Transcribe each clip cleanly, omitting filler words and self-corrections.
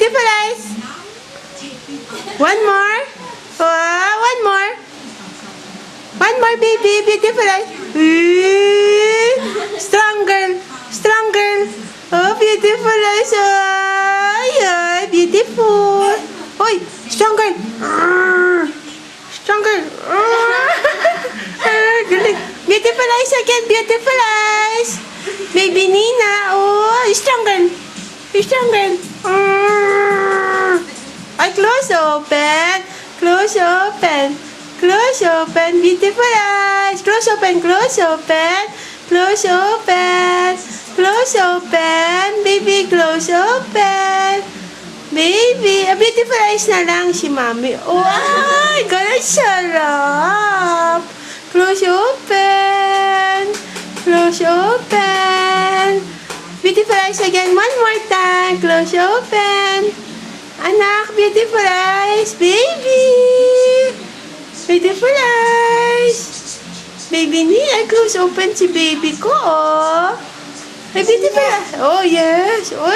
Beautiful eyes. One more. One more. One more, baby. Beautiful eyes. Strong girl. Strong girl. Oh, beautiful eyes. Ay, beautiful. Oy, strong girl. Strong girl. Galing. Beautiful eyes again. Beautiful eyes. Baby Nina. Oh, strong girl. Strong girl. Ay, close open. Close open. Close open. Beautiful eyes. Close open. Close open. Close open. Close open. Baby, close open. Baby, beautiful eyes na lang si Mami. Oh, ay, ganun sarap. Close open. Close open. Beautiful eyes again. One more time. Close open. Anak, beautiful eyes. Baby. Beautiful eyes. Baby Nia, close open si baby ko, oh. Ay, beautiful eyes. Oh, yes. Oh,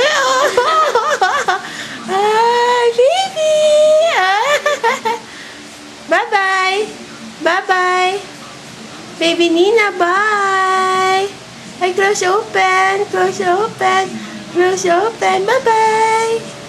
ay, baby. Bye-bye. Bye-bye. Baby Nina, bye. Ay, close open. Close open. Close open. Bye-bye.